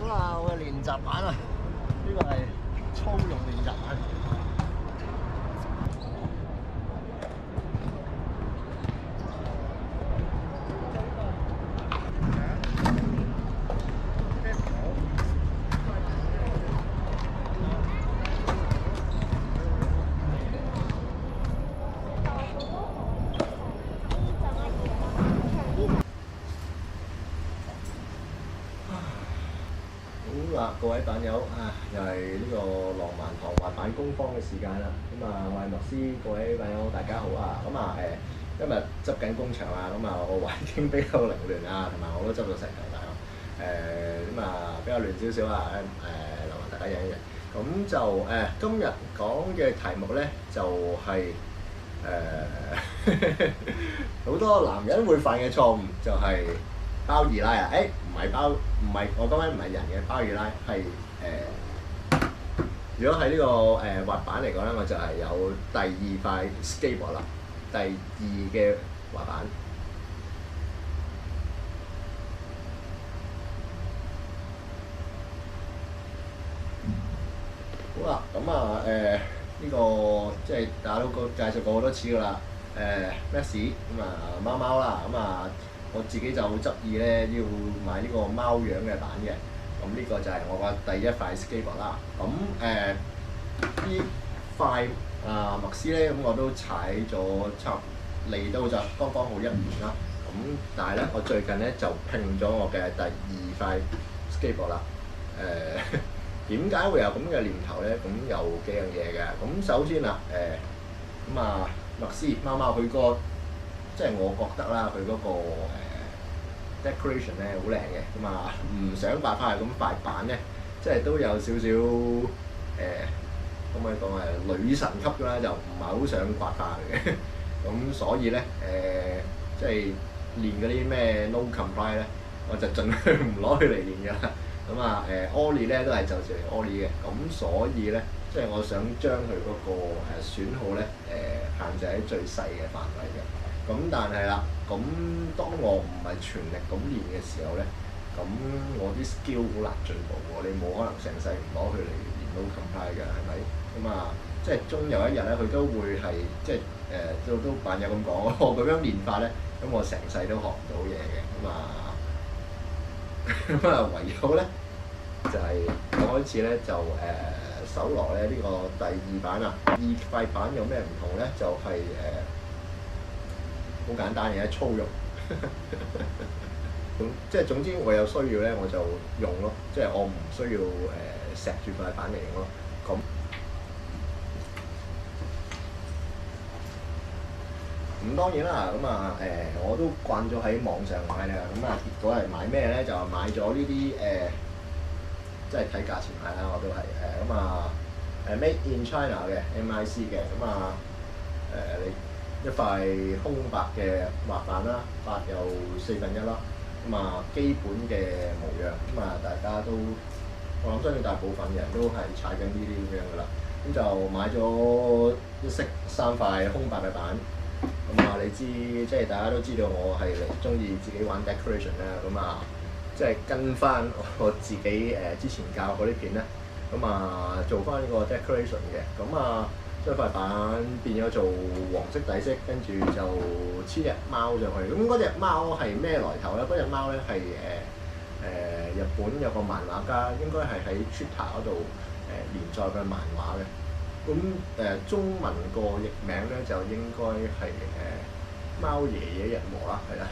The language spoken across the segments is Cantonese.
好啦，我嘅練習版啊，呢個係操用練習版。好啦，各位板友啊，又係呢個浪漫堂滑板工坊嘅時間啦。咁啊，我係麥斯，各位板友大家好啊。咁啊今日執緊工場啊，咁啊個環境比較凌亂啊，同埋我都執到成頭大咁啊比較亂少少啊。留埋大家影一影。咁就今日講嘅題目咧就係好多男人會犯嘅錯誤就係包二奶啊！唔係，我講緊唔係人嘅包二奶，係如果喺呢個滑板嚟講咧，我就係有第二塊 skateboard 啦，第二嘅滑板。好啦，咁啊呢個即係大家都介紹過好多次㗎啦。Max 咁啊貓貓啦，咁啊我自己就好執意咧要買呢個貓樣嘅板嘅。咁呢個就係我個第一塊 skateboard 啦。咁呢塊麥斯咧，咁我都踩咗嚟到就剛剛好1年啦。咁但係咧，我最近咧就拼咗我嘅第二塊 skateboard 啦。點解會有咁嘅念頭咧？咁有幾樣嘢嘅。咁首先啊，咁啊麥斯貓貓佢個即係我覺得啦，佢嗰個decoration 咧好靚嘅。咁啊唔想掛翻去咁塊板咧，即係都有少少可唔可以講係女神級㗎啦，就唔係好想掛翻去嘅。咁所以咧即係練嗰啲咩 no comply 咧，我就盡量唔攞佢嚟練㗎啦。咁啊ollie 咧都係就住嚟 ollie 嘅，咁所以咧即係我想將佢嗰個損耗咧限制喺最細嘅範圍嘅。咁但係啦，咁當我唔係全力咁練嘅時候咧，咁我啲 skill 好難進步喎。你冇可能成世唔攞佢嚟練 no comply 㗎，係咪？咁啊即係終有一日咧，佢都會係即係都扮有咁講，我咁樣練法咧，咁我成世都學唔到嘢嘅。咁啊咁啊，唯有咧就係開始咧就手攞咧呢個第二板啊。二塊板有咩唔同咧？就係好簡單嘅粗用。即係總之我有需要咧，我就用咯。即係我唔需要錫住塊板嚟用咯。咁當然啦，咁啊我都慣咗喺網上買啦。咁啊結果係買咩咧？就係買咗呢啲即係睇價錢買啦。我都係咁啊Made in China 嘅 MIC 嘅。咁啊你一塊空白嘅滑板啦，白又1/4啦。咁啊基本嘅模樣，咁啊大家都我諗相信大部分嘅人都係踩緊呢啲咁樣㗎啦。咁就買咗一式3塊空白嘅板。咁啊，你知即係大家都知道我係嚟中意自己玩 decoration 啦。咁啊，即係跟翻我自己之前教嗰啲片咧，咁啊做翻呢個 decoration 嘅。咁啊將塊板變咗做黃色底色，跟住就黐隻貓上去。咁嗰隻貓係咩來頭咧？嗰隻貓咧係日本有個漫畫家，應該係喺 Twitter 嗰度連載嘅漫畫嘅。咁中文個譯名咧就應該係貓爺爺日和啦，係啦。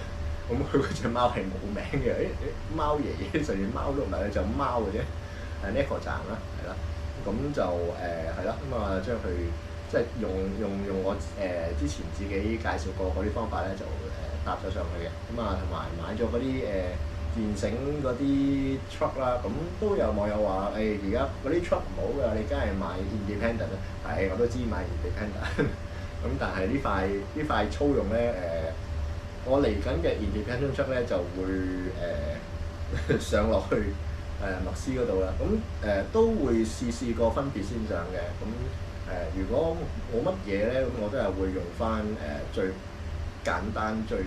咁佢嗰隻貓係冇名嘅。貓爺爺就連貓都唔係，就貓嘅啫。Neko 站啦，係啦。咁就係啦。咁啊將佢即係用我之前自己介紹過嗰啲方法咧，就搭咗上去嘅。咁啊同埋買咗嗰啲電繩嗰啲 truck 啦。咁都有網友話而家嗰啲 truck 唔好㗎，你梗係買 independent 啦。係，我都知買 independent。咁但係呢塊粗用咧我嚟緊嘅 independent truck 咧就會上落去麥斯嗰度啦。咁都會試個分別先上嘅。咁如果冇乜嘢咧，咁我都係會用翻最簡單最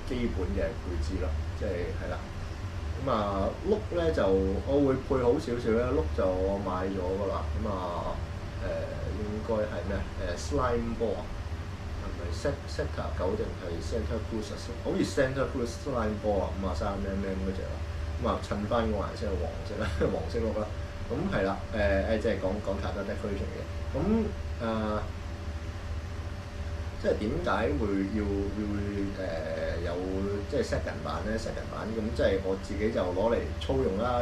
基本嘅配置咯，即係啦。咁咁啊碌咧就我會配好少少咧，碌就我買咗㗎啦。咁啊應該係咩slime ball 啊？係咪 Santa 9定係 Santa Cruz 啊？好似 Santa Cruz slime ball 啊，53mm嗰隻啦。咁啊襯翻個顏色係黃色啦，黃色碌啦。咁係啦，即係講其他 decoration 嘅。咁即係點解會有即係 second 版咧？second 版咁即係我自己就攞嚟操用啦，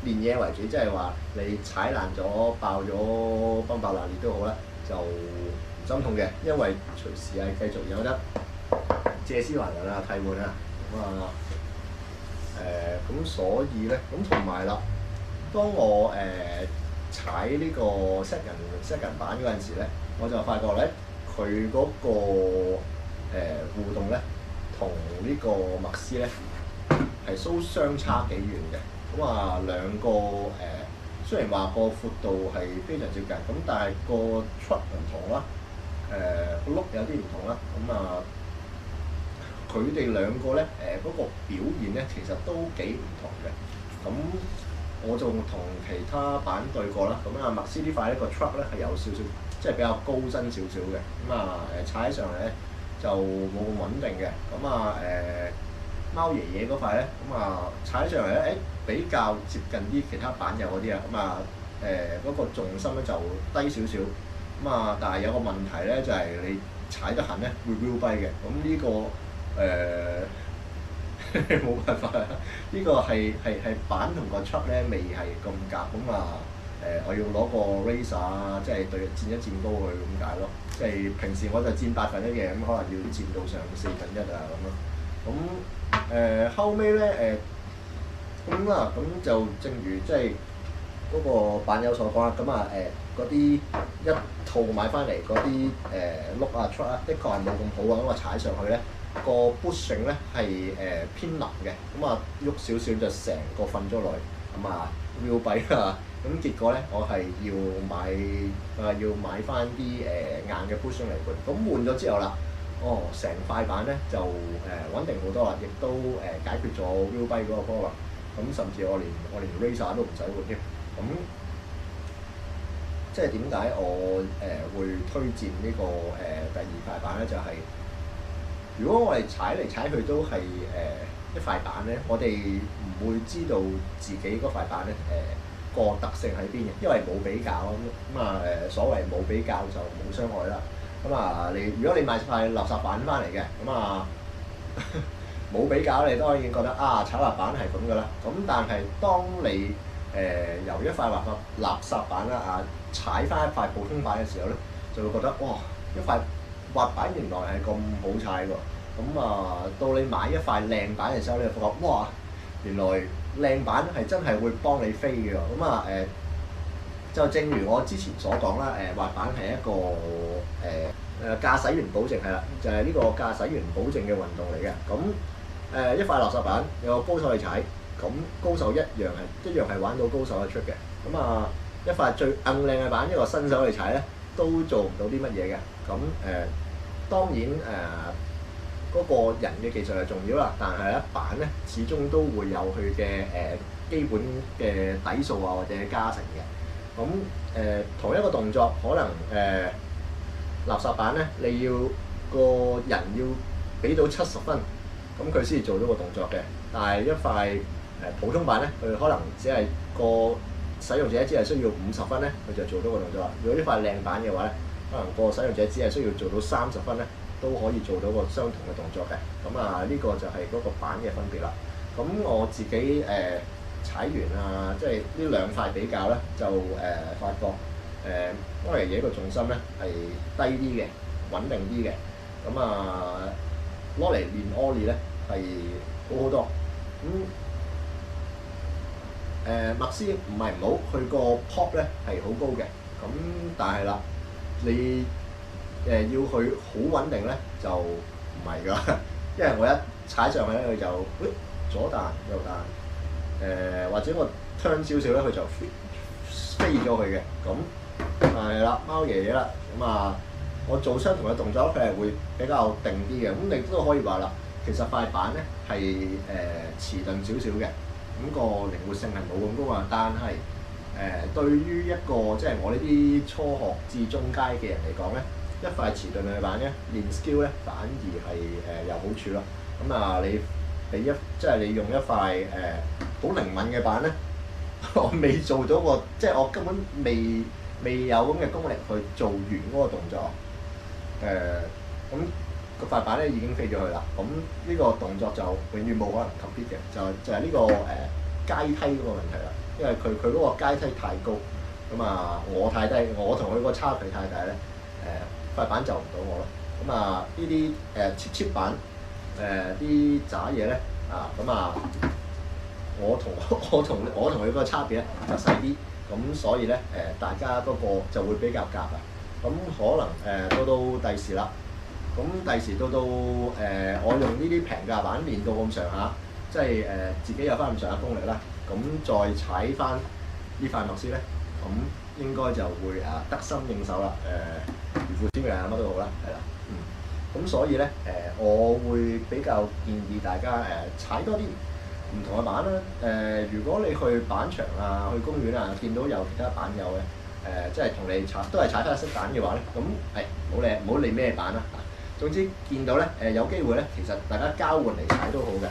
練嘢為主，即係話你踩爛咗、爆咗、崩爆爛裂都好啦，就唔心痛嘅，因為隨時係繼續有得借屍還魂啊、替換啊。咁所以咧，咁同埋啦，當我踩呢個 second 版嗰陣時咧，我就發覺咧。佢嗰個互動咧，同呢個麥斯咧係相差幾遠嘅。咁啊兩個雖然話個闊度係非常接近，咁但係個出唔同啦，個碌有啲唔同啦。咁啊佢哋兩個咧嗰個表現咧其實都幾唔同嘅。咁我仲同其他版對過啦。咁啊麥斯呢塊呢個 truck 咧係有少少。即係比較高身少少嘅，咁啊踩上嚟咧就冇咁穩定嘅，咁啊貓爺爺嗰塊咧，咁啊踩上嚟咧比較接近啲其他版友嗰啲啊，咁啊嗰個重心咧就低少少，咁啊但係有個問題咧就係你踩得痕咧會飆跛嘅，咁呢個冇辦法啊，呢個係版同個 truck 咧未係咁夾，咁啊。我要攞個 razor 啊，即係對剪一剪高佢咁解咯。即係平時我就剪1/8嘅，咁可能要剪到上1/4啊咁咯。咁後尾咧咁啦，咁就正如即係嗰個版友所講啦，咁啊嗰啲一套買翻嚟嗰啲碌啊 truck 啊，的確係冇咁好啊，因為踩上去咧個 bushing 咧係偏腍嘅，咁啊喐少少就成個瞓咗落去，咁啊要跛啊！咁結果咧，我係要買翻啲硬嘅 bushing 嚟換。咁換咗之後啦，成塊板咧就穩定好多啦，亦都解決咗 wheel bite 嗰個 problem。咁甚至我連 razor 都唔使換添。咁即係點解我會推薦呢個第二塊板咧？就係如果我哋踩嚟踩去都係一塊板咧，我哋唔會知道自己嗰塊板咧個特性喺邊嘅，因為冇比較咁啊所謂冇比較就冇傷害啦。咁啊如果你買塊垃圾板翻嚟嘅，咁啊冇比較，你當然覺得踩滑板係咁噶啦。咁但係當你由一塊垃圾板啦踩翻一塊普通板嘅時候咧，就會覺得哇，一塊滑板原來係咁好踩喎。咁到你買一塊靚板嘅時候，你就發覺哇，原來靚板係真係會幫你飛嘅。咁就正如我之前所講啦，滑板係一個駕駛員保證係啦，就係呢個駕駛員保證嘅運動嚟嘅。咁一塊垃圾板有個高手去踩，咁高手一樣係玩到高手嘅出嘅。咁一塊最硬靚嘅板，一個新手去踩咧，都做唔到啲乜嘢嘅。咁當然嗰個人嘅技術係重要啦，但係咧板咧始終都會有佢嘅基本嘅底數或者加成嘅。咁同一個動作，可能垃圾板咧，你要個人要俾到70分，咁佢先至做到個動作嘅。但係一塊普通板咧，佢可能只係個使用者只係需要50分咧，佢就做到個動作啦。如果呢塊靚板嘅話咧，可能個使用者只係需要做到30分咧，都可以做到個相同嘅動作嘅。咁呢個就係嗰個板嘅分別啦。咁我自己踩完即係呢兩塊比較咧，就發覺貓爺爺個重心咧係低啲嘅，穩定啲嘅。咁攞嚟練 ollie 咧係好好多。麥斯唔係唔好，佢個 pop 咧係好高嘅。咁但係啦，你要佢好穩定咧就唔係㗎，因為我一踩上去咧佢就左彈右彈，或者我 turn 少少咧佢就飛咗佢嘅。咁係啦，貓爺爺啦。咁我做相同嘅動作，佢係會比較定啲嘅。咁你都可以話啦，其實塊板咧係遲鈍少少嘅。咁個靈活性係冇咁高啊。但係對於一個即係我呢啲初學至中階嘅人嚟講咧，一塊遲鈍嘅板咧練 skill 咧反而係有好處咯。咁啊，你俾即係你用一塊好靈敏嘅板咧，我未做到個，即係我根本未有咁嘅功力去做完嗰個動作。咁個塊板咧已經飛咗去啦。咁呢個動作就永遠冇可能 complete 嘅，就係呢個階梯嗰個問題啦。因為佢嗰個階梯太高，咁啊我太低，我同佢個差距太大咧，塊板就唔到我咯。咁啊呢啲cheap 板啲渣嘢咧咁啊我同佢個差別咧就細啲，咁所以咧大家嗰個就會比較夾啊。咁可能到第時啦，咁第時到我用呢啲平價板練到咁上下，即係自己有翻咁上下功力啦，咁再踩翻呢塊麥斯咧，咁應該就會得心應手啦。如虎添翼乜都好啦，係啦，咁所以咧我會比較建議大家踩多啲唔同嘅板啦。如果你去板場啊、去公園啊，見到有其他板友嘅。即係同你都係踩翻色板嘅話咧，咁唔好理咩板啦。總之見到咧有機會咧，其實大家交換嚟踩都好嘅。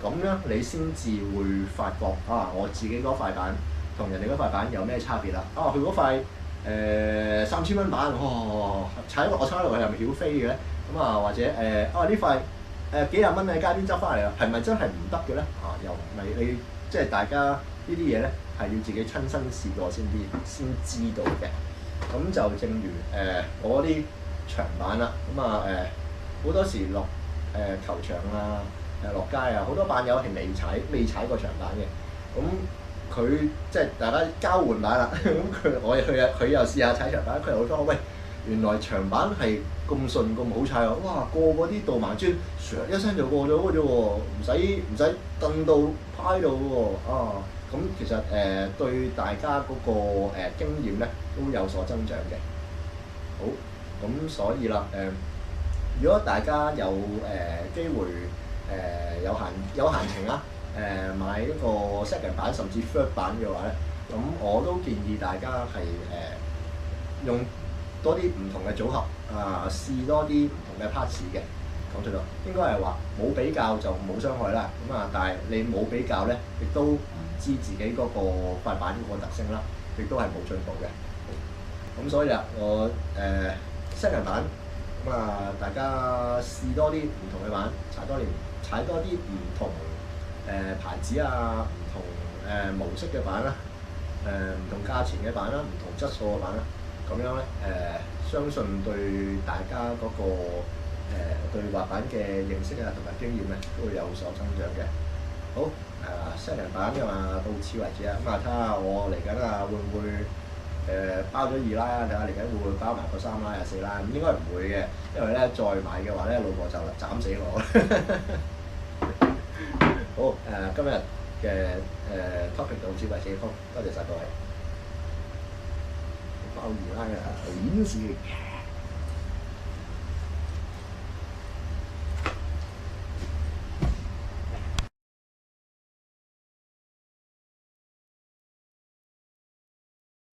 咁樣你先至會發覺我自己嗰塊板同人哋嗰塊板有咩差別啦。佢嗰塊3000蚊板，我踩落去係咪曉飛嘅咧？咁或者呢塊幾廿蚊喺街邊執翻嚟啊，係咪真係唔得嘅咧？又唔係你即係大家呢啲嘢咧。係要自己親身試過先知道嘅。咁就正如我啲長板啦，咁好多時落球場啊、落街啊，好多板友係未踩過長板嘅。咁佢即係大家交換板啦。咁佢又試下踩長板，佢又好多喂，原來長板係咁順咁好踩喎！哇，過嗰啲導盲磚，唰一聲就過咗嘅啫喎，唔使蹬到趴到喎咁其實對大家嗰個經驗咧都有所增長嘅。好，咁所以啦如果大家有機會有閒情啦買一個 second 板甚至 third 板嘅話咧，咁我都建議大家係用多啲唔同嘅組合試多啲唔同嘅 parts 嘅。講出咗應該係話冇比較就冇傷害啦。咁但係你冇比較咧，亦都唔知自己嗰個塊板嗰個特性啦，亦都係冇進步嘅。咁所以我second板大家試多啲唔同嘅板，踩多啲唔同牌子唔同模式嘅板啦，唔同價錢嘅板啦，唔同質素嘅板啦，咁樣咧相信對大家嗰個對滑板嘅認識同埋經驗咧都會有所增長嘅。好，second板到此為止啦。咁睇下我嚟緊會唔會包咗2拉，睇下嚟緊會唔會包埋個3拉4拉。咁應該唔會嘅，因為咧再買嘅話咧，老婆就斬死我。好今日嘅topic 到此為止，好多謝晒各位。包2拉顯示。